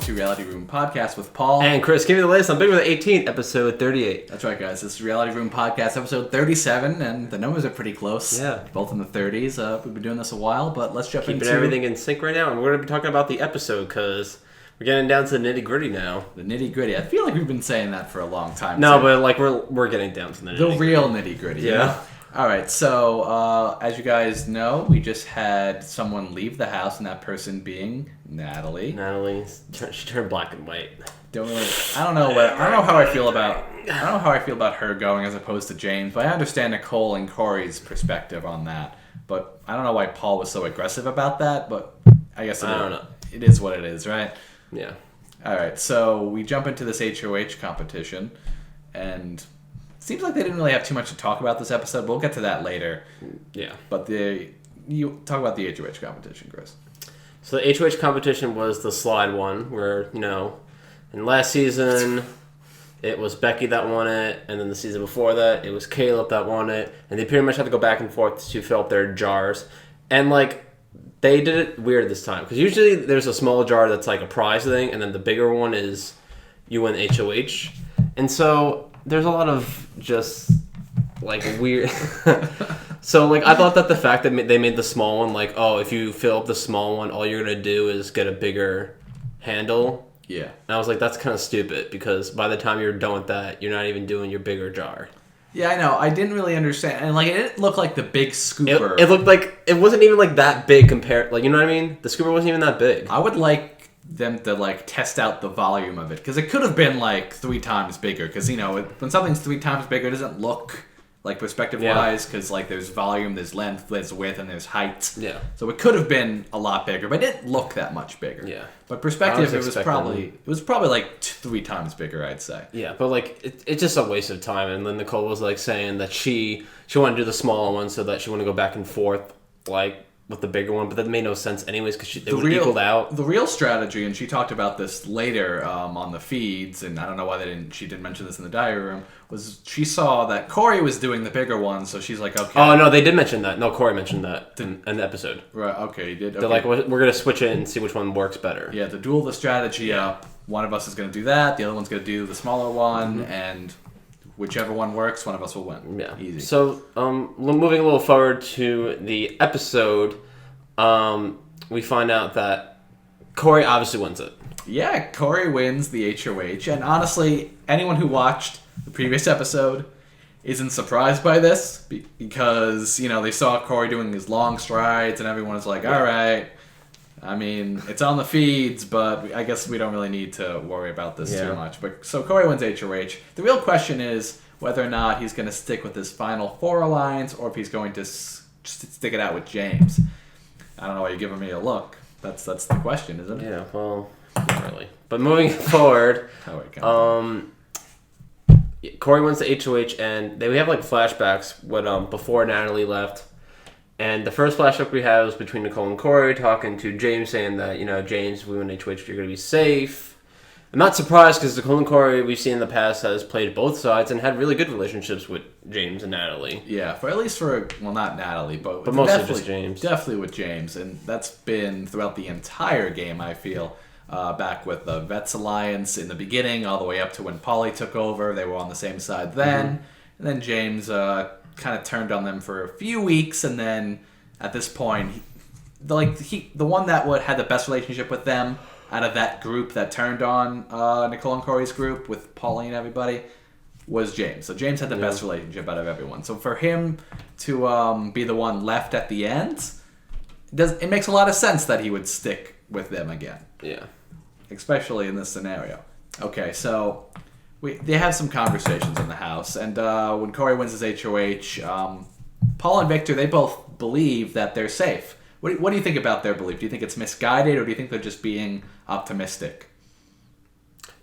to Reality Room Podcast with Paul. And Chris, give me the latest on Big Brother 18, episode 38. That's right, guys. This is Reality Room Podcast, episode 37, and the numbers are pretty close. Yeah. Both in the 30s. We've been doing this a while, but let's jump into... Keeping everything in sync right now, and we're going to be talking about the episode, because we're getting down to the nitty-gritty now. The nitty-gritty. I feel like we've been saying that for a long time. No, but like we're getting down to the nitty-gritty. The real nitty-gritty. Yeah. You know? All right, so as you guys know, we just had someone leave the house, and that person being Natalie. Natalie, she turned black and white. I don't know how I feel about her going as opposed to James, but I understand Nicole and Corey's perspective on that. But I don't know why Paul was so aggressive about that, but I guess I don't know. It is what it is, right? Yeah. All right, so we jump into this HOH competition, and it seems like they didn't really have too much to talk about this episode, but we'll get to that later. Yeah. But you talk about the HOH competition, Chris. So the HOH competition was the slide one, where, in last season, it was Becky that won it, and then the season before that, it was Caleb that won it, and they pretty much had to go back and forth to fill up their jars. And, they did it weird this time, because usually there's a small jar that's like a prize thing, and then the bigger one is you win HOH. And so there's a lot of just weird. So I thought that the fact that they made the small one if you fill up the small one, all you're gonna do is get a bigger handle. Yeah. And I was like, that's kind of stupid, because by the time you're done with that, you're not even doing your bigger jar. Yeah, I know. I didn't really understand, and it didn't look like the big scooper. It looked like it wasn't even that big compared. You know what I mean? The scooper wasn't even that big. I would like them to test out the volume of it, because it could have been 3 times bigger. Because when something's 3 times bigger, it doesn't look perspective wise. Because there's volume, there's length, there's width, and there's height. Yeah. So it could have been a lot bigger, but it didn't look that much bigger. Yeah. But perspective, it was probably 3 times bigger, I'd say. Yeah, but it's just a waste of time. And then Nicole was saying that she wanted to do the smaller one so that she wanted to go back and forth with the bigger one, but that made no sense anyways, because they would equaled out. The real strategy, and she talked about this later on the feeds, and I don't know why she didn't mention this in the diary room, was she saw that Corey was doing the bigger one, so she's like, okay. Oh, no, they did mention that. No, Corey mentioned that in the episode. Right, okay, he did. Okay. They're we're going to switch it and see which one works better. Yeah, to duel the strategy up, one of us is going to do that, the other one's going to do the smaller one, and whichever one works, one of us will win. Yeah. Easy. So, moving a little forward to the episode, we find out that Corey obviously wins it. Yeah, Corey wins the HOH, and honestly, anyone who watched the previous episode isn't surprised by this, because, they saw Corey doing his long strides, and everyone was like, all right, I mean, it's on the feeds, but I guess we don't really need to worry about this too much. But so Corey wins HOH. The real question is whether or not he's going to stick with his final 4 alliance, or if he's going to stick it out with James. I don't know why you're giving me a look. That's the question, isn't it? Yeah, well, not really. But moving forward, Corey wins the HOH, and we have flashbacks when before Natalie left. And the first flashback we have is between Nicole and Corey talking to James, saying that, James, we win HOH, you're going to be safe. I'm not surprised, because Nicole and Corey, we've seen in the past, has played both sides and had really good relationships with James and Natalie. Yeah, not Natalie, but mostly just James. Definitely with James, and that's been throughout the entire game, I feel. Back with the Vets Alliance in the beginning, all the way up to when Paulie took over. They were on the same side then. Mm-hmm. And then James kind of turned on them for a few weeks, and then at this point, the one that had the best relationship with them out of that group that turned on Nicole and Corey's group with Paulie and everybody was James. So James had the best relationship out of everyone. So for him to be the one left at the end, it makes a lot of sense that he would stick with them again. Yeah. Especially in this scenario. Okay, so they have some conversations in the house, and when Corey wins his HOH, Paul and Victor, they both believe that they're safe. What do you think about their belief? Do you think it's misguided, or do you think they're just being optimistic?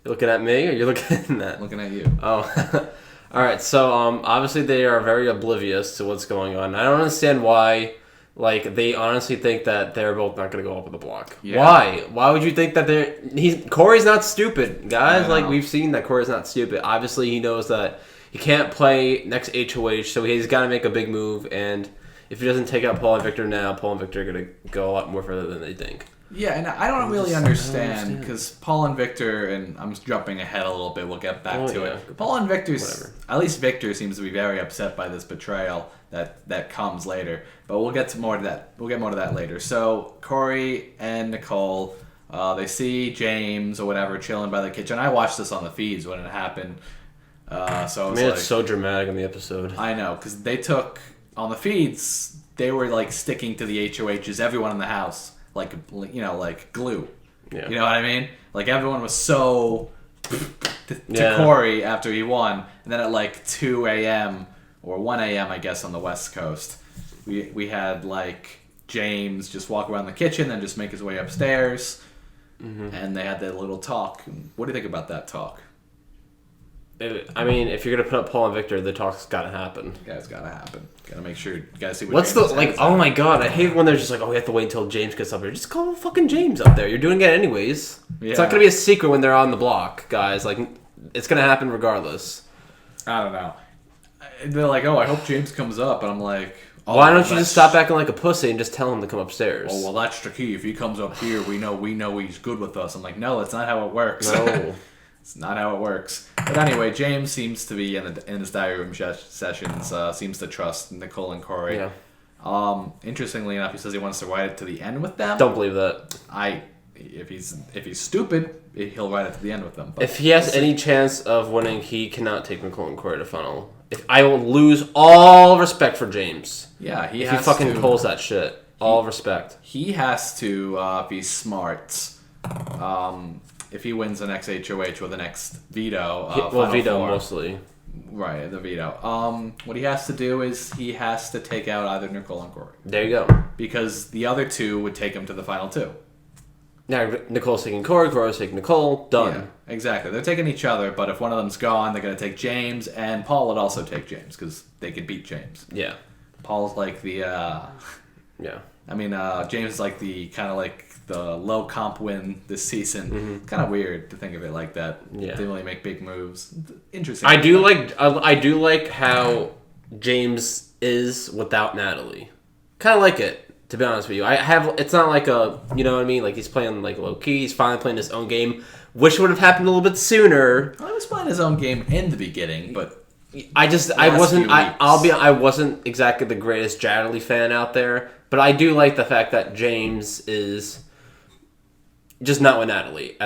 You're looking at me, or you're looking at... Looking at you. Oh. All right, so obviously they are very oblivious to what's going on. I don't understand why... they honestly think that they're both not going to go up with the block. Yeah. Why? Why would you think that Corey's not stupid, guys? We've seen that Corey's not stupid. Obviously, he knows that he can't play next HOH, so he's got to make a big move. And if he doesn't take out Paul and Victor now, Paul and Victor are going to go a lot more further than they think. Yeah, and I don't really understand because Paul and Victor, and I'm jumping ahead a little bit. We'll get back to it. Paul and Victor's, at least Victor seems to be very upset by this betrayal that comes later. But we'll get to more to that. We'll get more to that later. So Corey and Nicole, they see James or whatever chilling by the kitchen. I watched this on the feeds when it happened. So it's so dramatic in the episode. I know, because they took on the feeds. They were like sticking to the HOHs. Everyone in the house. Like glue. Yeah. You know what I mean? Like everyone was so to Corey after he won, and then at like 2 a.m. or 1 a.m. I guess on the West Coast, we had like James just walk around the kitchen and just make his way upstairs, and they had that little talk. What do you think about that talk? I mean, if you're gonna put up Paul and Victor, the talk's gotta happen. Yeah, it's gotta happen. Gotta make sure. Gotta see what. What's James the like? Oh my god, I hate when they're just like, oh, we have to wait until James gets up there. Just call fucking James up there. You're doing it anyways. Yeah. It's not gonna be a secret when they're on the block, guys. Like, it's gonna happen regardless. I don't know. They're like, oh, I hope James comes up, and I'm like, oh, why don't you just stop acting like a pussy and just tell him to come upstairs? Oh well, that's the key. If he comes up here, we know he's good with us. I'm like, no, that's not how it works. No. It's not how it works. But anyway, James seems to be in his diary room sessions. Seems to trust Nicole and Corey. Yeah. Interestingly enough, he says he wants to write it to the end with them. Don't believe that. If he's stupid, he'll write it to the end with them. But if he has any chance of winning, he cannot take Nicole and Corey to final. I will lose all respect for James. Yeah, if he fucking pulls that shit. All respect. He has to be smart. If he wins the next HOH or the next Veto, Veto mostly. Right, the Veto. What he has to do is he has to take out either Nicole and Corey. There you go. Because the other two would take him to the final two. Now Nicole's taking Corey, Corey's taking Nicole. Done. Yeah, exactly. They're taking each other, but if one of them's gone, they're going to take James, and Paul would also take James because they could beat James. Yeah. Paul's like the. Yeah. I mean, James is like the kind of like the low comp win this season. Mm-hmm. Kind of weird to think of it like that. Yeah. Didn't really make big moves. Interesting. I do like how James is without Natalie. Kind of like it, to be honest with you. It's not like a, you know what I mean? Like he's playing like low key. He's finally playing his own game. Wish it would have happened a little bit sooner. Well, he was playing his own game in the beginning, but I wasn't exactly the greatest Jadley fan out there. But I do like the fact that James is just not with Natalie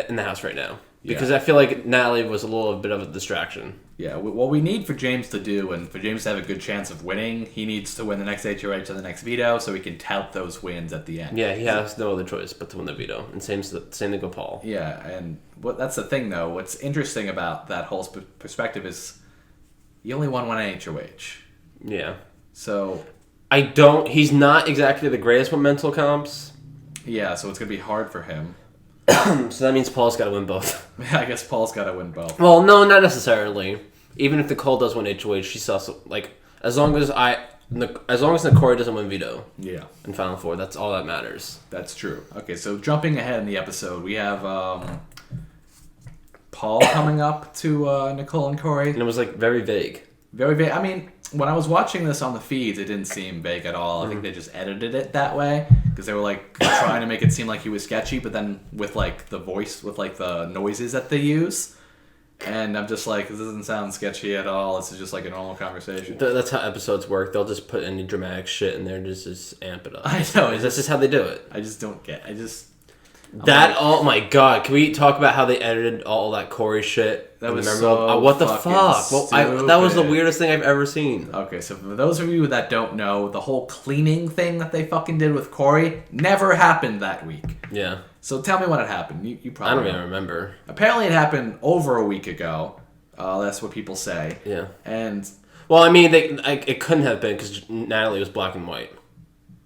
in the house right now. Because I feel like Natalie was a little bit of a distraction. Yeah, what we need for James to do, and for James to have a good chance of winning, he needs to win the next HOH and the next Veto so he can tout those wins at the end. Yeah, he has no other choice but to win the Veto. And same thing with Paul. Yeah, and that's the thing, though. What's interesting about that whole perspective is he only won one HOH. Yeah. So he's not exactly the greatest with mental comps. Yeah, so it's going to be hard for him. So that means Paul's got to win both. I guess Paul's got to win both. Well, no, not necessarily. Even if Nicole does win HOH, she's also, like, as long as Corey doesn't win Veto. Yeah. In Final Four, that's all that matters. That's true. Okay, so jumping ahead in the episode, we have Paul coming up to Nicole and Corey. And it was, like, very vague. Very vague. I mean, when I was watching this on the feeds, it didn't seem vague at all. I think they just edited it that way because they were like trying to make it seem like he was sketchy, but then with like the voice, with like the noises that they use, and I'm just like, this doesn't sound sketchy at all. This is just like a normal conversation. That's how episodes work. They'll just put any dramatic shit in there and just amp it up. I know. That's just how they do it. I just don't get. Oh my god! Can we talk about how they edited all that Corey shit? That was so what the fuck? Well, that was the weirdest thing I've ever seen. Okay, so for those of you that don't know, the whole cleaning thing that they fucking did with Corey never happened that week. Yeah. So tell me when it happened. You probably I don't even remember. Apparently, it happened over a week ago. That's what people say. Yeah. And well, I mean, it couldn't have been because Natalie was black and white.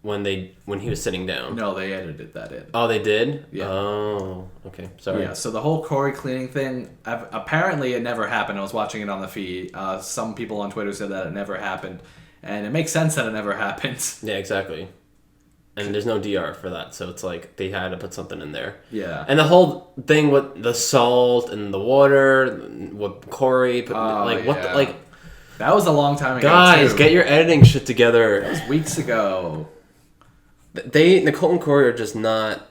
When he was sitting down. No, they edited that in. Oh, they did? Yeah. Oh, okay. Sorry. Yeah, so the whole Corey cleaning thing, apparently it never happened. I was watching it on the feed. Some people on Twitter said that it never happened. And it makes sense that it never happened. Yeah, exactly. And there's no DR for that, so it's like they had to put something in there. Yeah. And the whole thing with the salt and the water, what Corey put, that was a long time ago. Guys, get your editing shit together. That was weeks ago. Nicole and Corey are just not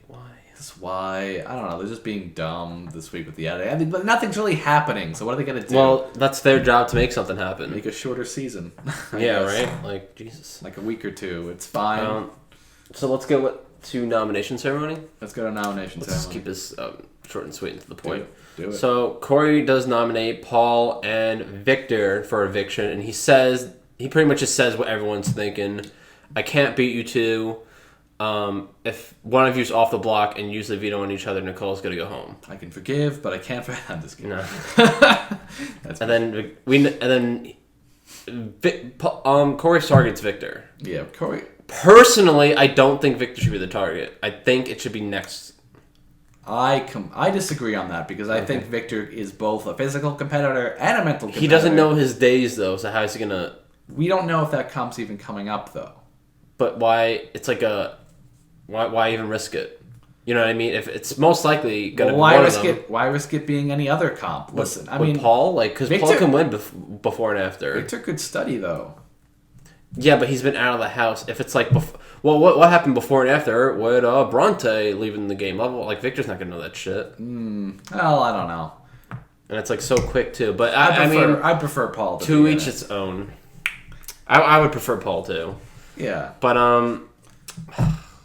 Why? That's why, I don't know, they're just being dumb this week with the editing. I mean, but nothing's really happening, so what are they going to do? Well, that's their job to make something happen. Make a shorter season. Yeah, right? Like, Jesus. Like a week or two. It's fine. So let's go to nomination ceremony. Let's go to nomination Let's ceremony. just keep this short and sweet and to the point. Do it. So Corey does nominate Paul and Victor for eviction, and he pretty much just says what everyone's thinking. I can't beat you two. If one of you's off the block and use the veto on each other, Nicole's gonna go home. I can forgive, but I can't forget. I'm just kidding. No. That's Corey's target's Victor. Yeah, Corey. Personally, I don't think Victor should be the target. I think it should be next. I disagree on that because I think Victor is both a physical competitor and a mental competitor. He doesn't know his days though, so how is he gonna? We don't know if that comp's even coming up though. But why? It's like why even risk it? You know what I mean? If it's most likely gonna be one of them. Why risk it being any other comp? Listen, I mean, Paul, because Paul can win before and after. Victor could study though. Yeah, but he's been out of the house. If it's like, what happened before and after with Bronte leaving the game level? Like Victor's not gonna know that shit. Well, I don't know. And it's like so quick too. But I prefer Paul. To each its own. I would prefer Paul too. Yeah. But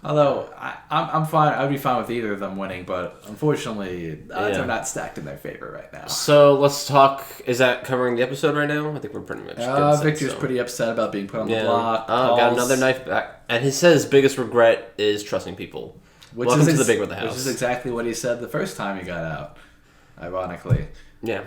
although I'm fine, I'd be fine with either of them winning, but unfortunately, odds are not stacked in their favor right now. So let's talk. Is that covering the episode right now? I think we're pretty much. Victor's pretty upset about being put on the block. Got another knife back, and he says his biggest regret is trusting people. Welcome to the Big Brother house. Which is exactly what he said the first time he got out. Ironically. Yeah.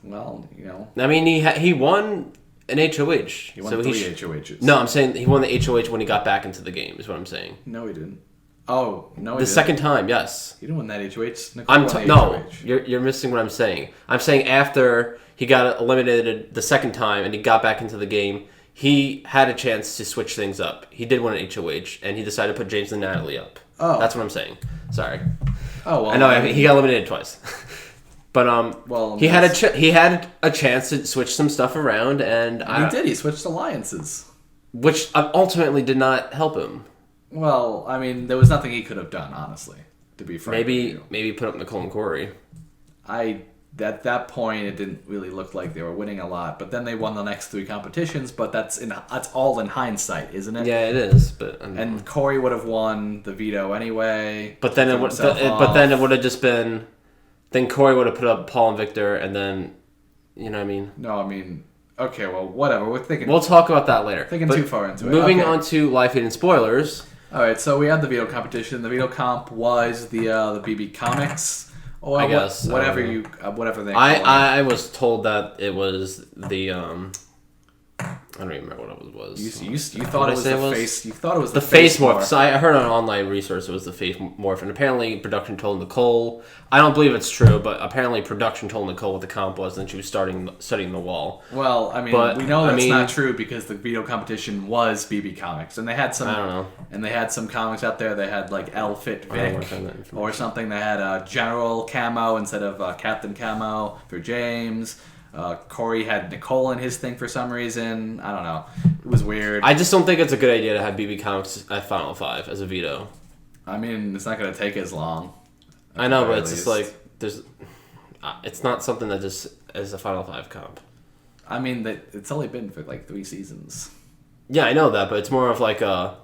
Well, I mean, he won an HOH. He won 3 HOHs. No, I'm saying he won the HOH when he got back into the game, is what I'm saying. No, he didn't. Oh, no, he didn't. The second time, yes. He didn't win that HOH. Nicole won the no, HOH. you're missing what I'm saying. I'm saying after he got eliminated the second time and he got back into the game, he had a chance to switch things up. He did win an HOH, and he decided to put James and Natalie up. Oh. That's what I'm saying. Sorry. Oh, well. I know, he got eliminated twice. But he had a chance to switch some stuff around, and he did. He switched alliances, which ultimately did not help him. Well, I mean, there was nothing he could have done, honestly. To be frank, maybe put up Nicole and Corey. At that point, it didn't really look like they were winning a lot. But then they won the next 3 competitions. But that's all in hindsight, isn't it? Yeah, it is. And Corey would have won the veto anyway. But then it would have just been. Then Corey would have put up Paul and Victor, and then, you know what I mean? No, I mean, okay, well, whatever. We'll talk about that later. Thinking too far into it. Moving on to live feed and spoilers. All right, so we had the veto competition. The veto comp was the BB Comics, or I guess whatever they call it. I was told that it was the I don't even remember what it was. You thought it was the face. You thought it was the face morph. So I heard on an online resource it was the face morph, and apparently production told Nicole. I don't believe it's true, but apparently production told Nicole what the comp was, and she was studying the wall. Well, I mean, we know that's not true because the veto competition was BB Comics, and they had some. I don't know. And they had some comics out there. They had like L Fit Vic or something. They had General Camo instead of Captain Camo for James. Corey had Nicole in his thing for some reason. I don't know. It was weird. I just don't think it's a good idea to have BB Comics at Final 5 as a veto. I mean, it's not going to take as long. I know, but it's just like it's not something that just is a Final 5 comp. I mean, it's only been for like 3 seasons. Yeah, I know that, but it's more of like a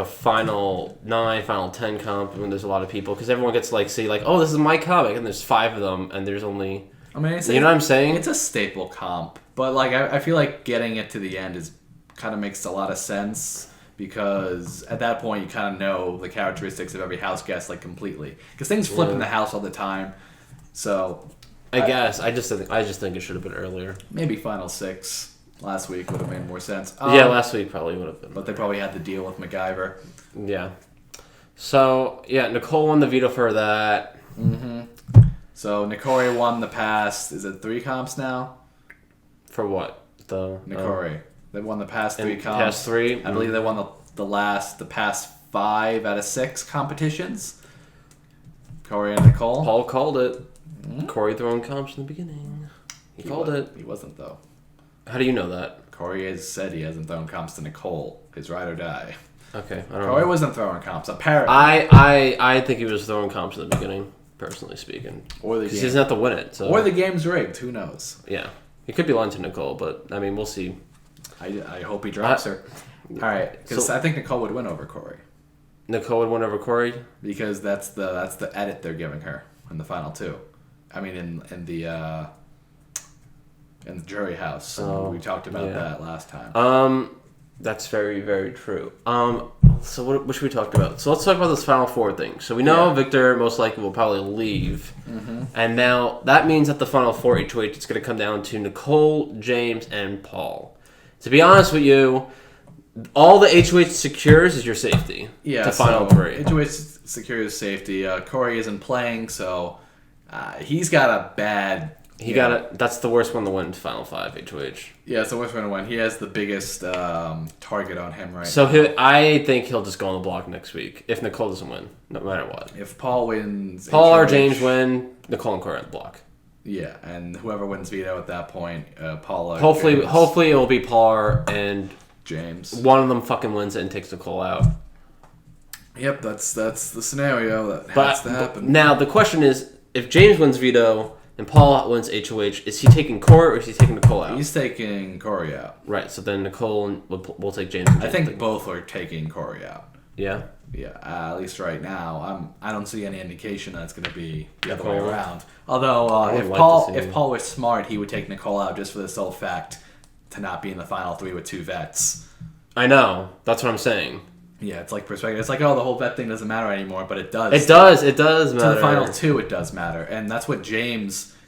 Final 9, Final 10 comp when there's a lot of people, because everyone gets to see oh, this is my comic, and there's 5 of them, and there's only. I mean, you know what I'm saying? It's a staple comp, but I feel like getting it to the end kind of makes a lot of sense because at that point you kind of know the characteristics of every house guest completely because things flip in the house all the time. So I guess I just think it should have been earlier. Maybe Final 6 last week would have made more sense. Yeah, last week probably would have been. But they probably had to deal with MacGyver. Yeah. So yeah, Nicole won the veto for that. Mm-hmm. So Nikori won the past. Is it 3 comps now? For what? Nikori. They won the past 3 comps. Past 3. I believe they won the past 5 out of 6 competitions. Corey and Nicole. Paul called it. Mm-hmm. Corey throwing comps in the beginning. He called it. He wasn't though. How do you know that? Corey has said he hasn't thrown comps to Nicole. His ride or die. Okay, I don't Corey know. wasn't throwing comps. Apparently, I think he was throwing comps in the beginning, personally speaking. or the Because he game, doesn't have to win it. So. or the game's rigged. Who knows? Yeah. He could be lying to Nicole, but, I mean, we'll see. I hope he drops her. All right, because I think Nicole would win over Corey. Nicole would win over Corey? Because that's the edit they're giving her in the final two. I mean, in the jury house. We talked about that last time. That's very, very true. So what should we talk about? So let's talk about this Final Four thing. So we know Victor most likely will probably leave. Mm-hmm. And now that means that the Final Four HOH is going to come down to Nicole, James, and Paul. To be honest with you, all the HOH secures is your safety. Yeah, to Final Three. HOH secures safety. Corey isn't playing, so he's got a bad... That's the worst one to win Final Five HOH. Yeah, it's the worst one to win. He has the biggest target on him right now. So I think he'll just go on the block next week if Nicole doesn't win, no matter what. If Paul wins... Paul HOH, or James win, Nicole and Corey on the block. Yeah, and whoever wins veto at that point, Paul or Hopefully it will be Paul and James. One of them fucking wins it and takes Nicole out. Yep, that's the scenario that has to happen. Now, the question is, if James wins veto... and Paul wins HOH, is he taking Corey or is he taking Nicole out? He's taking Corey out. Right, so then Nicole will take James. I think both are taking Corey out. Yeah? Yeah, at least right now. I don't see any indication that it's going to be the other way around. Although, if Paul was smart, he would take Nicole out just for the sole fact to not be in the final three with two vets. I know. That's what I'm saying. Yeah, it's like perspective. It's like, the whole vet thing doesn't matter anymore, but it does. It does matter. To the final two, it does matter. And that's what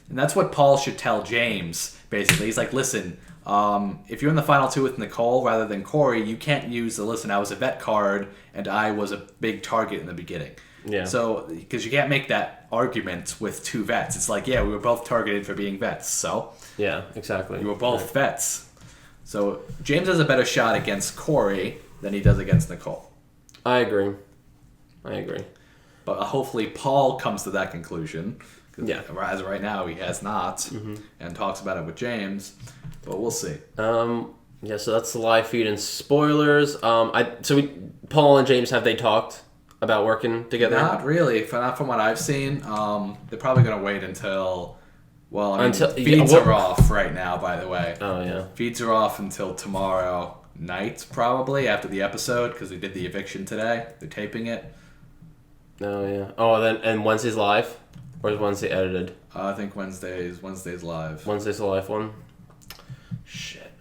that's what Paul should tell James, basically. He's like, listen, if you're in the final two with Nicole rather than Corey, you can't use listen, I was a vet card, and I was a big target in the beginning. Yeah. So, because you can't make that argument with two vets. It's like, we were both targeted for being vets, so. Yeah, exactly. You were both vets. So, James has a better shot against Corey than he does against Nicole. I agree. But hopefully Paul comes to that conclusion. Yeah. As of right now, he has not, and talks about it with James. But we'll see. Yeah, so that's the live feed and spoilers. Paul and James, have they talked about working together? Not really. Not from what I've seen. They're probably going to wait until... Well, feeds are off right now, by the way. Oh, yeah. Feeds are off until tomorrow night, probably, after the episode, because they did the eviction today. They're taping it. Oh, yeah. Oh, and Wednesday's live? Or is Wednesday edited? I think Wednesday's live. Wednesday's the live one? Shit.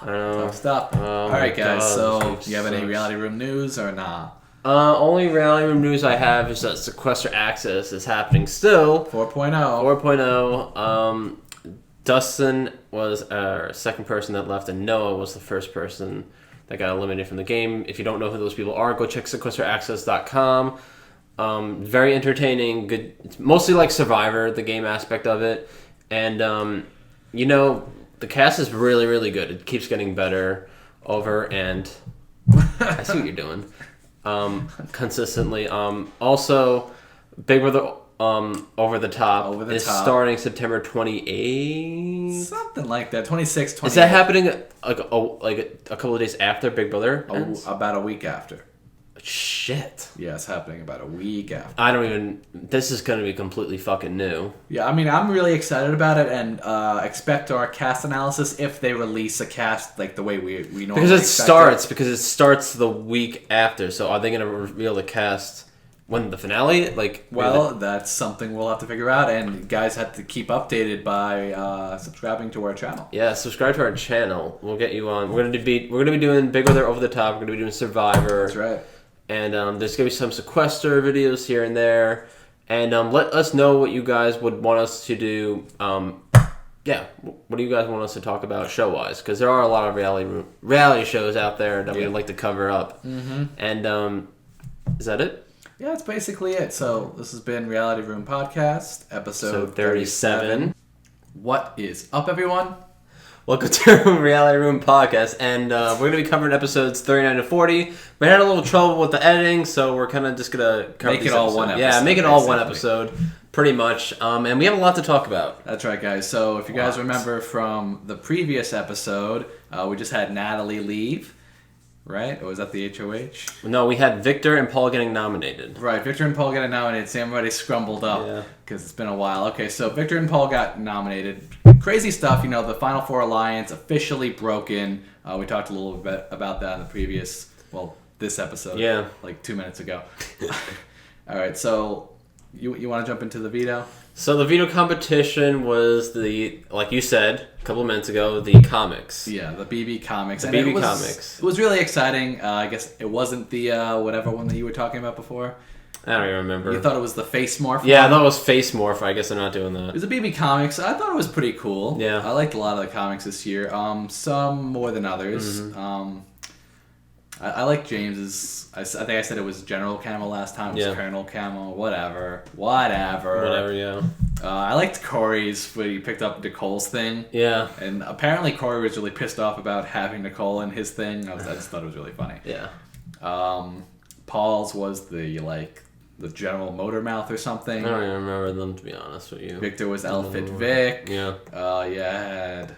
I don't know. Tough stuff. Oh, all right, guys. God, so, do you have any reality room news or nah? Only reality room news I have is that Sequester Access is happening still. 4.0. Dustin was our second person that left, and Noah was the first person that got eliminated from the game. If you don't know who those people are, go check sequesteraccess.com. Very entertaining. Good. It's mostly like Survivor, the game aspect of it. And, the cast is really, really good. It keeps getting better and I see what you're doing. Consistently. Also, Big Brother Over the Top is starting September 28th. Something like that. 26th, 28th. Is that happening like a couple of days after Big Brother ends? About a week after. Shit. Yeah, it's happening about a week after. This is going to be completely fucking new. Yeah, I mean, I'm really excited about it, and expect our cast analysis if they release a cast like the way we normally Because it starts the week after, so are they going to reveal the cast when the finale? That's something we'll have to figure out, and you guys have to keep updated by subscribing to our channel. Yeah, subscribe to our channel. We'll get you on. We're going to be doing Big Brother Over the Top. We're going to be doing Survivor. That's right. And there's going to be some sequester videos here and there. And let us know what you guys would want us to do. What do you guys want us to talk about show-wise? Because there are a lot of reality shows out there that we'd like to cover up. Mm-hmm. And is that it? Yeah, that's basically it. So this has been Reality Room Podcast, episode 37. What is up, everyone? Welcome to Reality Room Podcast, and we're going to be covering episodes 39 to 40. We had a little trouble with the editing, so we're kind of just going to cover Make it all one episode. Yeah, make it all one episode, pretty much. And we have a lot to talk about. That's right, guys. So if you guys remember from the previous episode, we just had Natalie leave. right? Or was that the HOH? No, we had Victor and Paul getting nominated. Right, Victor and Paul got nominated. Sam already scrumbled up because it's been a while. Okay, so Victor and Paul got nominated. Crazy stuff, the Final Four Alliance officially broken. We talked a little bit about that in the previous, this episode. Yeah. Like 2 minutes ago. All right, so you want to jump into the veto? So the veto competition was like you said a couple of minutes ago, the comics. Yeah, the BB comics. Comics. It was really exciting. I guess it wasn't the whatever one that you were talking about before. I don't even remember. You thought it was the Face Morph? Yeah, I thought it was Face Morph. I guess they're not doing that. It was a BB Comics. I thought it was pretty cool. Yeah. I liked a lot of the comics this year. Some more than others. Mm-hmm. I like James's. I think I said it was General Camo last time. It was Colonel Camo. Whatever, yeah. I liked Corey's when he picked up Nicole's thing. Yeah. And apparently Corey was really pissed off about having Nicole in his thing. I just thought it was really funny. Yeah. Paul's was the General Motor Mouth or something. I don't even remember them, to be honest with you. Victor was Elephant Vic. Yeah. You had...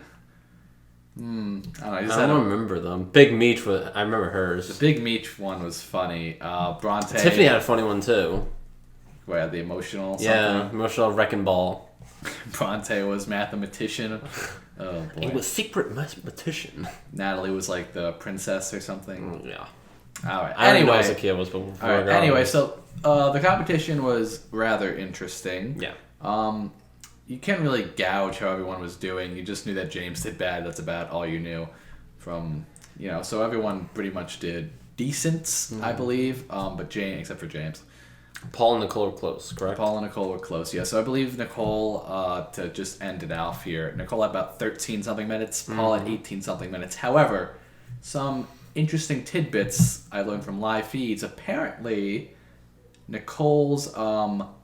I don't know. I don't remember them. Big Meech, I remember hers. The Big Meech one was funny. Bronte... Tiffany had a funny one, too. Where, the emotional something? Yeah, emotional wrecking ball. Bronte was Mathematician. Oh, boy. He was Secret Mathematician. Natalie was like the princess or something. Yeah. All right. I didn't know as a kid was before. All right. Anyway, so the competition was rather interesting. Yeah. You can't really gouge how everyone was doing. You just knew that James did bad. That's about all you knew from, so everyone pretty much did decent, I believe, but James, except for James. Paul and Nicole were close, correct? Paul and Nicole were close, yeah. So I believe Nicole, to just end it off here, Nicole had about 13-something minutes, Paul had 18-something minutes. However, some interesting tidbits I learned from live feeds. Apparently, Nicole's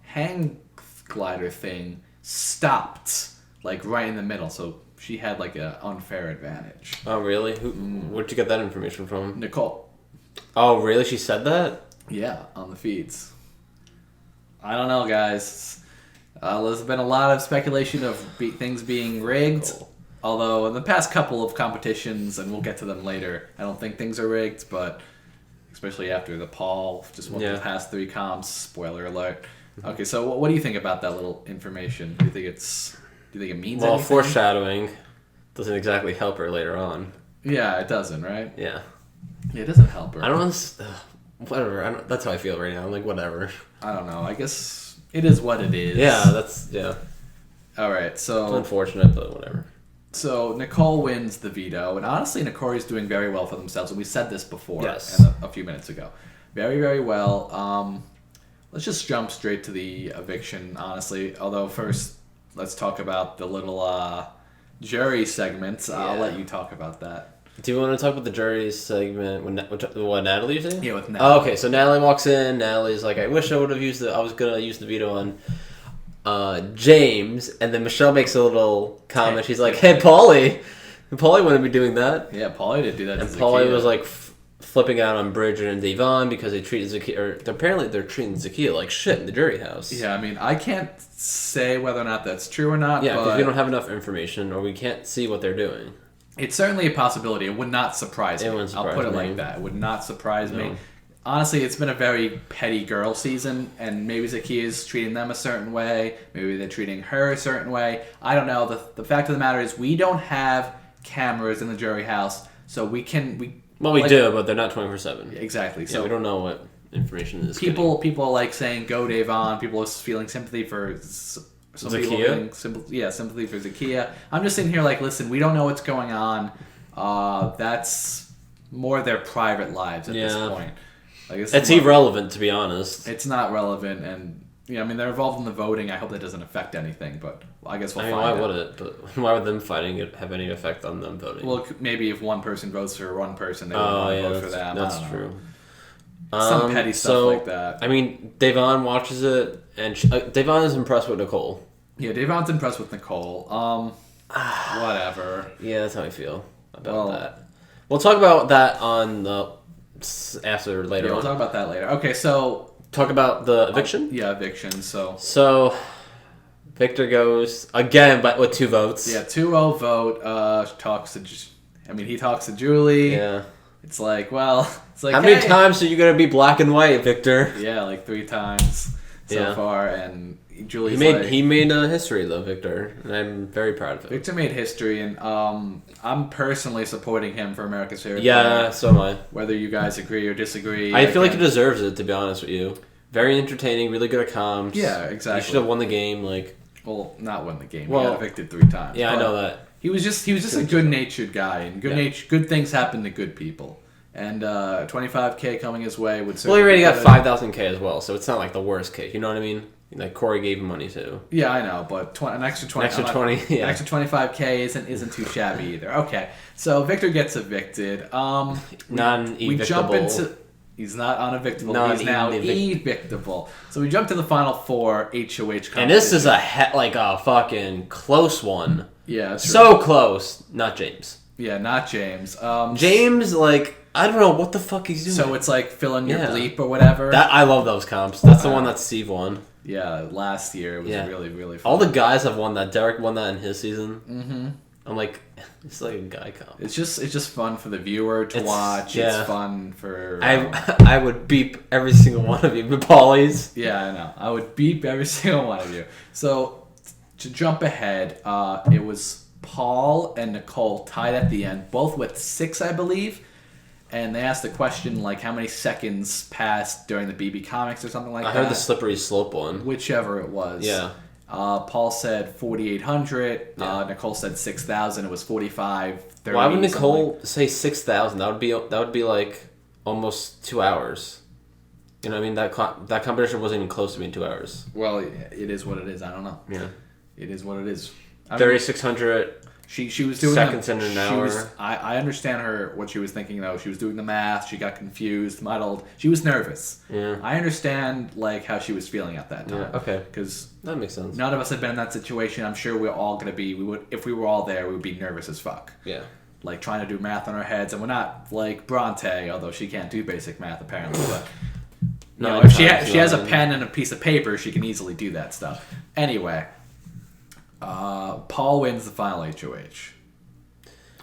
hang glider thing stopped right in the middle, so she had an unfair advantage. Oh, really? Where'd you get that information from? Nicole. Oh, really? She said that? Yeah, on the feeds. I don't know, guys. There's been a lot of speculation of things being rigged. Cool. Although in the past couple of competitions, and we'll get to them later, I don't think things are rigged, but especially after the Paul, just one of the past 3 comps, spoiler alert. Okay, so what do you think about that little information? Do you think it means anything? Well, foreshadowing doesn't exactly help her later on. Yeah, it doesn't, right? Yeah. It doesn't help her. I don't whatever. That's how I feel right now. I'm like, whatever. I don't know. I guess it is what it is. Yeah, All right, so... It's unfortunate, but whatever. So Nicole wins the veto, and honestly, Nicori's doing very well for themselves, and we said this before a few minutes ago. Very, very well. Let's just jump straight to the eviction, honestly. Although first, let's talk about the little jury segments. I'll let you talk about that. Do you want to talk about the jury segment? What Natalie you saying? Yeah, with Natalie. Oh, okay, so Natalie walks in. Natalie's like, I wish I would have used I was going to use the veto on James. And then Michelle makes a little comment. She's like, hey, Paulie wouldn't be doing that. Yeah, Paulie did do that. And Paulie was like flipping out on Bridget and Devon because they treated Zakiya, or apparently they're treating Zakiya like shit in the jury house. Yeah, I mean, I can't say whether or not that's true or not. Yeah, because we don't have enough information, or we can't see what they're doing. It's certainly a possibility. It would not surprise me. I'll put it like that. It would not surprise me. Honestly, it's been a very petty girl season, and maybe Zakiya's treating them a certain way. Maybe they're treating her a certain way. I don't know. The fact of the matter is we don't have cameras in the jury house, so we do, but they're not 24/7. Exactly. So we don't know what information is. People are like saying go Devon. People are feeling sympathy for some Zakiya. Sympathy for Zakiya. I'm just sitting here like, listen, we don't know what's going on. That's more their private lives at this point. It's irrelevant, to be honest. It's not relevant, and I mean, they're involved in the voting. I hope that doesn't affect anything, but I guess we'll find out. Why would it? But why would them fighting it have any effect on them voting? Well, maybe if one person votes for one person, they won't want to vote for them. That's true. Some petty stuff like that. I mean, Devon watches it, and Devon is impressed with Nicole. Yeah, Devon's impressed with Nicole. Whatever. Yeah, that's how I feel about that. We'll talk about that on the after later. Yeah, we'll talk about that later. Okay, so talk about the eviction. Eviction. So Victor goes again, but with 2 votes. Yeah, 2-0 vote. He talks to Julie. Yeah. It's like, well, it's like, how many times are you gonna be black and white, Victor? Yeah, like 3 times so far, and Julie's he made a history though, Victor, and I'm very proud of him. Victor made history, and I'm personally supporting him for America's Favorite Player. Yeah, so am I. Whether you guys agree or disagree, I feel like he deserves it. To be honest with you, very entertaining, really good at comms. Yeah, exactly. He should have won the game. Well, not won the game. Well, he got evicted 3 times. Yeah, I know that. He was just a good-natured guy, and good things happen to good people. And $25K coming his way would certainly. Well, he already got $5,000K as well, so it's not like the worst case. You know what I mean? Like Corey gave him money too. Yeah, I know, but an extra 20, an extra $25K isn't too shabby either. Okay, so Victor gets evicted. Non-evictable. We jump into. He's not unevictable. He's now evictable. So we jump to the final 4 HOH competition. And this is a fucking close one. Yeah, that's so close. Not James. Yeah, not James. James, I don't know what the fuck he's doing. So it's like fill in your bleep or whatever. I love those comps. That's the one that Steve won. Yeah, last year it was really, really fun. All the guys have won that. Derek won that in his season. Mm-hmm. I'm like, it's like a guy comp. It's just fun for the viewer to watch. Yeah. It's fun for... I would beep every single one of you, but Paulie's. Yeah, I know. I would beep every single one of you. So, to jump ahead, it was Paul and Nicole tied at the end, both with 6, I believe. And they asked the question, how many seconds passed during the BB Comics or something like that. I heard the slippery slope one. Whichever it was. Yeah. Paul said 4,800. Yeah. Nicole said 6,000. It was 45. Why would Nicole say 6,000? That would be like almost 2 hours. You know what I mean? That competition wasn't even close to being 2 hours. Well, it is what it is. I don't know. Yeah. It is what it is. 3,600. She was doing seconds in an hour. I understand what she was thinking though. She was doing the math. She got confused, muddled. She was nervous. Yeah. I understand how she was feeling at that time. Yeah. Okay. Because that makes sense. None of us had been in that situation. I'm sure we're all gonna be. If we were all there, we would be nervous as fuck. Yeah. Trying to do math on our heads, and we're not like Bronte, although she can't do basic math apparently. But if she has a pen and a piece of paper, she can easily do that stuff. Anyway. Paul wins the final HOH.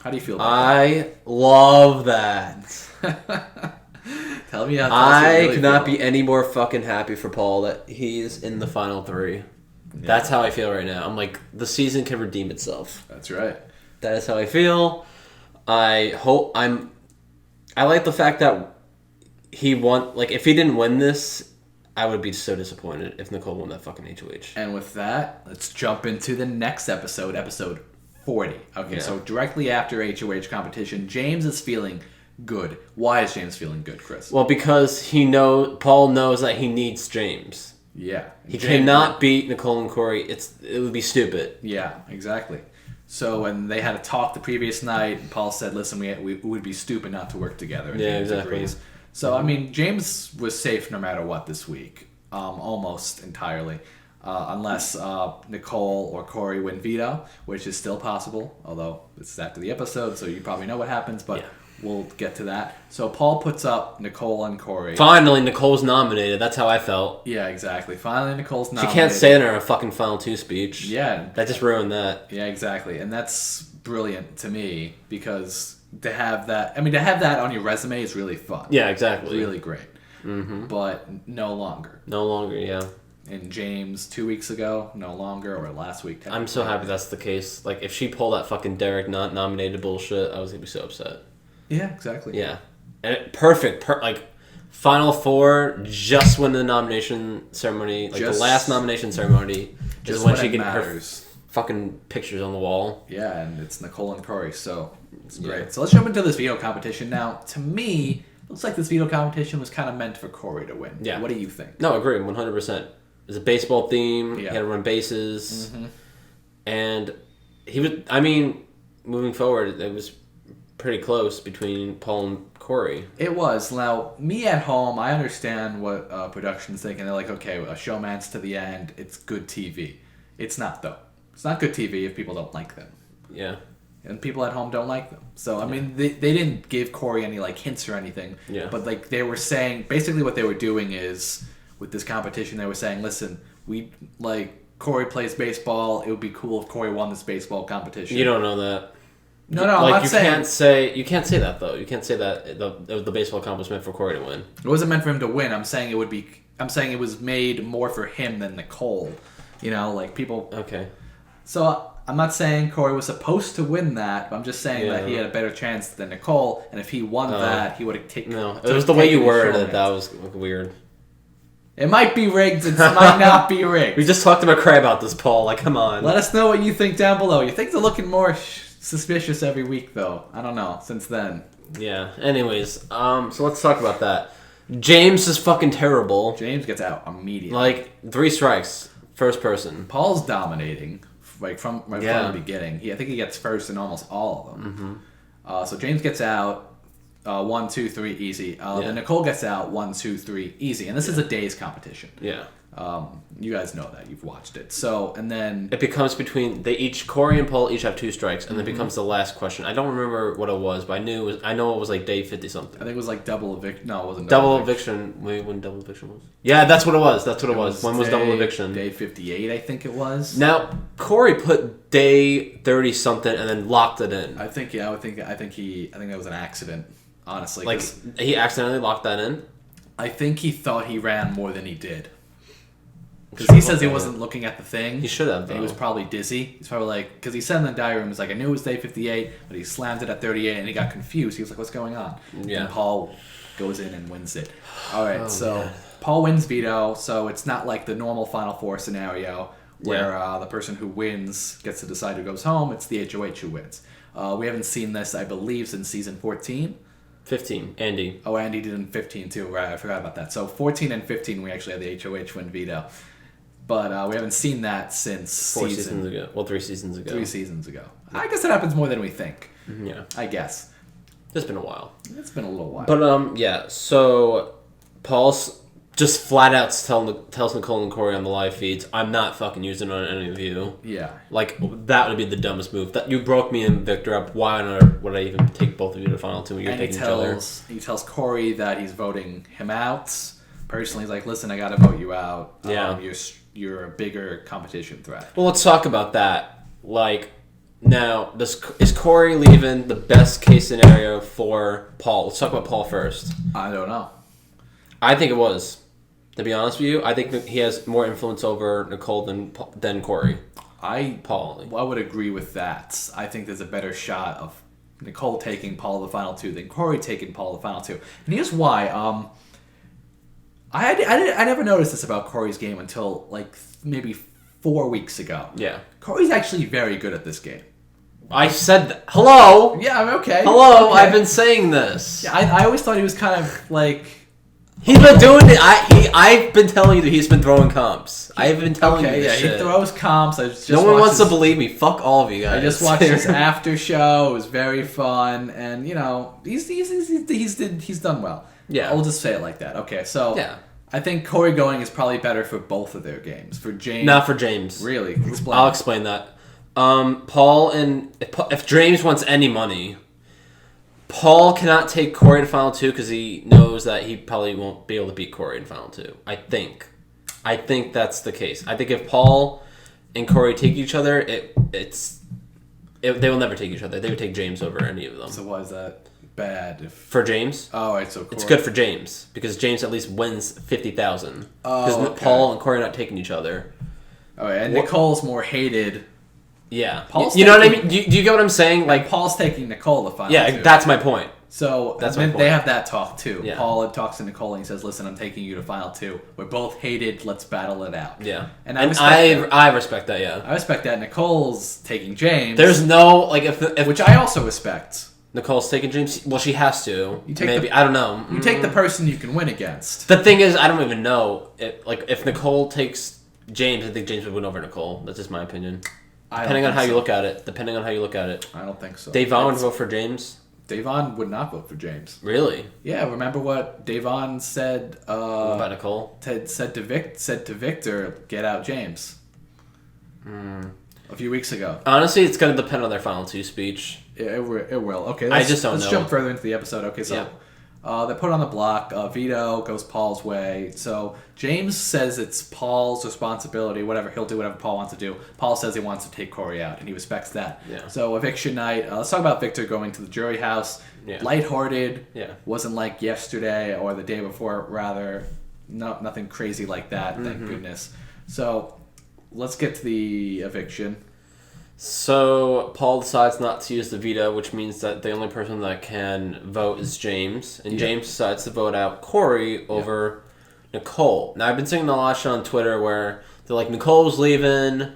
How do you feel about I love that. Tell me how I really could not be any more fucking happy for Paul that he's in the final 3. Yeah. That's how I feel right now. I'm like, the season can redeem itself. That's right. That is how I feel. I like the fact that he won. If he didn't win this, I would be so disappointed if Nicole won that fucking HOH. And with that, let's jump into the next episode 40. Okay, so directly after HOH competition, James is feeling good. Why is James feeling good, Chris? Well, because Paul knows that he needs James. Yeah. He cannot beat Nicole and Corey. It would be stupid. Yeah, exactly. So when they had a talk the previous night, Paul said, listen, we would be stupid not to work together. And James agrees. So, James was safe no matter what this week, almost entirely, unless Nicole or Corey win Veto, which is still possible, although it's after the episode, so you probably know what happens, but we'll get to that. So Paul puts up Nicole and Corey. Finally, Nicole's nominated. That's how I felt. Yeah, exactly. Finally, Nicole's nominated. She can't say it in her fucking final 2 speech. Yeah. That just ruined that. Yeah, exactly. And that's brilliant to me, because... to have that on your resume is really fun. Yeah, exactly. It's really great. Mm-hmm. But no longer. No longer, yeah. And James 2 weeks ago, no longer, or last week. I'm so happy that's the case. If she pulled that fucking Derek not nominated bullshit, I was gonna be so upset. Yeah, exactly. Yeah, and perfect. Final 4, just when the nomination ceremony, the last nomination ceremony, is when she can her fucking pictures on the wall. Yeah, and it's Nicole and Corey, so it's great. Yeah. So let's jump into this veto competition. Now, to me, looks like this veto competition was kind of meant for Corey to win. Yeah. What do you think? No, I agree, 100%. It's a baseball theme. Yeah. He had to run bases. Mm-hmm. And he was, moving forward, it was pretty close between Paul and Corey. It was. Now, me at home, I understand what production's thinking. They're like, okay, a showman's to the end. It's good TV. It's not, though. It's not good TV if people don't like them. Yeah. And people at home don't like them. So, they didn't give Corey any, hints or anything. Yeah. But, they were saying... Basically, what they were doing is, with this competition, they were saying, listen, Corey plays baseball. It would be cool if Corey won this baseball competition. You don't know that. No, I'm like not you saying... you can't say that though. You can't say that the baseball accomplishment for Corey to win. It wasn't meant for him to win. I'm saying it was made more for him than Nicole. You know, like people... Okay. So I'm not saying Corey was supposed to win that, but I'm just saying that he had a better chance than Nicole, and if he won that, he would have taken... No, it was the way you worded it that was weird. It might be rigged, it might not be rigged. We just talked about Cray about this, Paul. Like, come on. Let us know what you think down below. You think they're looking more suspicious every week, though. I don't know, since then. Yeah, anyways, so let's talk about that. James is fucking terrible. James gets out immediately. Like, 3 strikes, first person. Paul's dominating, like from the beginning. I think he gets first in almost all of them. Mm-hmm. So James gets out 1, 2, 3 easy. Then Nicole gets out 1, 2, 3 easy, and this is a day's competition. Yeah. You guys know that, you've watched it. So and then it becomes Corey and Paul each have 2 strikes, and then becomes the last question. I don't remember what it was, but I know it was like day 50 something. I think it was like double eviction. No, it wasn't double eviction. Wait, when double eviction was? Yeah, that's what it was. When was double eviction? Day 58, I think it was. Now Corey put day 30 something and then locked it in. I think that was an accident. Honestly, like he accidentally locked that in. I think he thought he ran more than he did. Because he says he wasn't looking at the thing. He should have, though. He was probably dizzy. He's probably like... Because he said in the diary room, he's like, I knew it was day 58, but he slammed it at 38, and he got confused. He was like, what's going on? Yeah. And Paul goes in and wins it. All right, Paul wins Veto, so it's not like the normal Final Four scenario where the person who wins gets to decide who goes home. It's the HOH who wins. We haven't seen this, I believe, since season 14. 15, Andy. Oh, Andy did in 15, too. Right, I forgot about that. So 14 and 15, we actually had the HOH win Veto. But we haven't seen that since 4 seasons ago. Well, 3 seasons ago. 3 seasons ago. I guess it happens more than we think. Yeah. I guess. It's been a while. It's been a little while. But, so Paul's just flat out tells Nicole and Corey on the live feeds, I'm not fucking using it on any of you. Yeah. Like, that would be the dumbest move. That you broke me and Victor up. Why on earth would I even take both of you to the final 2 when you're taking each other? He tells Corey that he's voting him out. Personally, he's like, listen, I gotta vote you out. Yeah. You're a bigger competition threat. Well, let's talk about that. Like, now, is Corey leaving the best case scenario for Paul? Let's talk about Paul first. I don't know. I think it was. To be honest with you, I think that he has more influence over Nicole than Corey. Paul. I would agree with that. I think there's a better shot of Nicole taking Paul to the final 2 than Corey taking Paul to the final 2. And here's why. I never noticed this about Corey's game until like maybe 4 weeks ago. Yeah. Corey's actually very good at this game. I said that. Hello? Yeah, I'm okay. Hello, okay. I've been saying this. Yeah, I always thought he was kind of like... He's been doing it. I've been telling you that he's been throwing comps. I've been telling you this shit. He throws comps. No one wants to believe me. Fuck all of you guys. I just watched his after show. It was very fun, and you know he's done well. Yeah, I'll just say it like that. Okay, so yeah. I think Corey going is probably better for both of their games. For James, not for James. Really? Explain. I'll explain that. Paul and if James wants any money, Paul cannot take Corey to final 2 because he knows that he probably won't be able to beat Corey in final 2. I think that's the case. I think if Paul and Corey take each other, they will never take each other. They would take James over any of them. So why is that bad? For James? Oh, right. So Corey. It's good for James because James at least wins 50,000. Because Paul and Corey are not taking each other. Oh, and Nicole's more hated. Yeah. You know what I mean? Do you get what I'm saying? Like Paul's taking Nicole to final 2. Yeah, that's my point. So that's my point. They have that talk too. Yeah. Paul talks to Nicole and he says, "Listen, I'm taking you to final 2. We're both hated. Let's battle it out." Yeah, and I respect that. Yeah, I respect that. Nicole's taking James. There's no like if which I also respect. Nicole's taking James. Well, she has to. Maybe I don't know. You take the person you can win against. The thing is, I don't even know. If Nicole takes James, I think James would win over Nicole. That's just my opinion. Depending on how you look at it. I don't think so. Davon would vote for James. Davon would not vote for James. Really? Yeah. Remember what Davon said? About Nicole? Said to Victor, "Get out, James." A few weeks ago. Honestly, it's going to depend on their final 2 speech. It will. Okay. I just don't know. Let's jump further into the episode. Okay, so They put it on the block. Veto goes Paul's way. So James says it's Paul's responsibility. Whatever, he'll do whatever Paul wants to do. Paul says he wants to take Corey out, and he respects that. Yeah. So eviction night. Let's talk about Victor going to the jury house. Yeah. Lighthearted. Yeah. Wasn't like yesterday or the day before. Rather, nothing crazy like that. Thank goodness. So let's get to the eviction. So Paul decides not to use the veto, which means that the only person that can vote is James, and James decides to vote out Corey over Nicole. Now I've been seeing a lot of shit on Twitter where they're like, Nicole's leaving,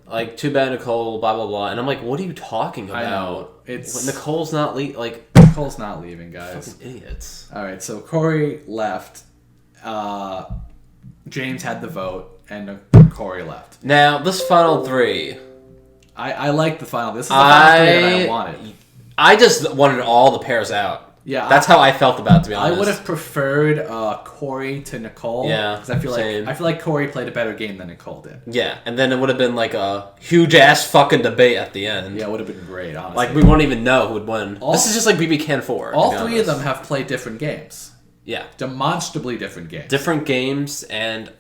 like too bad Nicole, blah blah blah, and I'm like, what are you talking about? I know. It's Nicole's not like Nicole's not leaving, guys. Fucking idiots. All right, so Corey left. James had the vote, and Corey left. Now this final three. I like the final. This is the final three that I wanted. I just wanted all the pairs out. Yeah, that's how I felt about it, to be honest. I would have preferred Corey to Nicole. Yeah, because I feel like Corey played a better game than Nicole did. Yeah, and then it would have been like a huge ass fucking debate at the end. Yeah, it would have been great. Honestly, like we won't even know who would win. This is just like BB Can 4. All three of them have played different games. Yeah, demonstrably different games. Different games, and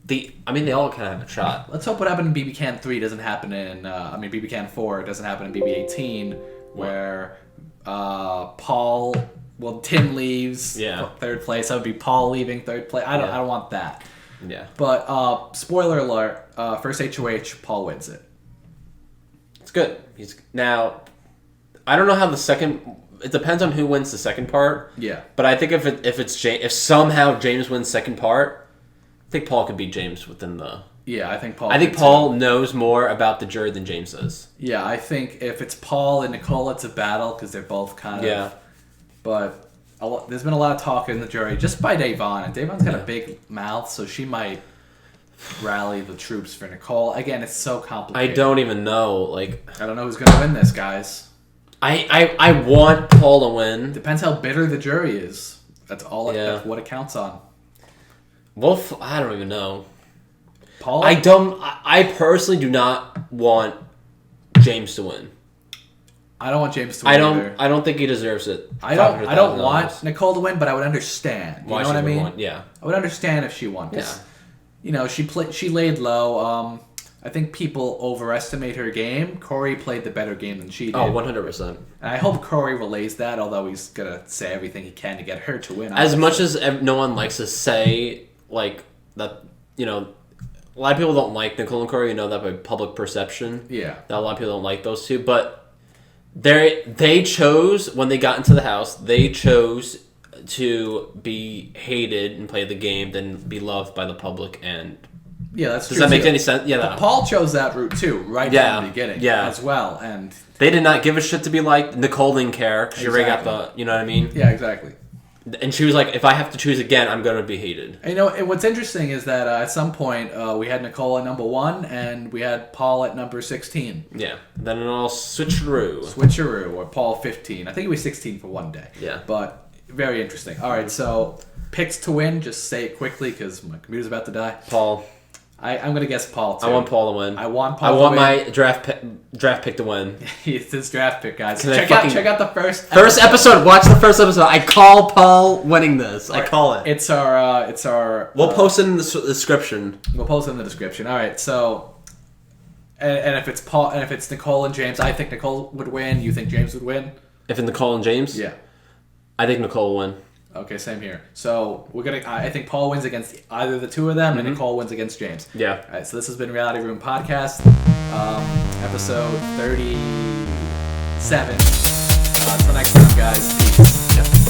they all kind of have a shot. Let's hope what happened in BB Can 3 doesn't happen in. BB Can 4 doesn't happen in BB 18, where Paul. Well, Tim leaves third place. That would be Paul leaving third place. I don't want that. Yeah. But spoiler alert: first HOH, Paul wins it. It's good. Now. I don't know how the second. It depends on who wins the second part. Yeah. But I think if somehow James wins second part, I think Paul could beat James within the. Yeah, I think Paul. I think Paul knows more about the jury than James does. Yeah, I think if it's Paul and Nicole, it's a battle because they're both kind of. Yeah. But there's been a lot of talk in the jury just by Davon, and Davon's got a big mouth, so she might rally the troops for Nicole. Again, it's so complicated. I don't even know. I don't know who's going to win this, guys. I want Paul to win. Depends how bitter the jury is. That's all. That's what it counts on. Well, I don't even know. Paul. I personally do not want James to win. I don't want James to win either. I don't think he deserves it. I don't want Nicole to win, but I would understand. You know what I mean? Yeah. I would understand if she won. Yeah. She laid low. I think people overestimate her game. Corey played the better game than she did. Oh, 100%. And I hope Corey relays that, although he's going to say everything he can to get her to win. As much as no one likes to say, that, a lot of people don't like Nicole and Corey, that by public perception. Yeah. That a lot of people don't like those two, but they chose, when they got into the house, they chose to be hated and play the game than be loved by the public. And yeah, that's true. Does that make any sense? Yeah. But Paul chose that route too, right from the beginning, as well. And they did not give a shit to be liked. Nicole didn't care because she already got the, you know what I mean? Yeah, exactly. And she was like, if I have to choose again, I'm going to be hated. And what's interesting is that at some point we had Nicole at number 1 and we had Paul at number 16. Yeah. Then it all switcheroo. Or Paul 15. I think it was 16 for one day. Yeah. But very interesting. All right, so picks to win. Just say it quickly because my computer's about to die. Paul. I'm going to guess Paul, too. I want Paul to win. I want Paul to win. My draft pick to win. It's his draft pick, guys. Check out the first episode. Watch the first episode. I call Paul winning this. I call it. It's our... We'll post it in the description. We'll post it in the description. All right, so... And if it's Paul, and if it's Nicole and James, I think Nicole would win. You think James would win? If it's Nicole and James? Yeah. I think Nicole will win. Okay, same here. So I think Paul wins against either the two of them, and Nicole wins against James. Yeah. All right, so this has been Reality Room Podcast, episode 37. Until next time, guys. Peace. Yeah.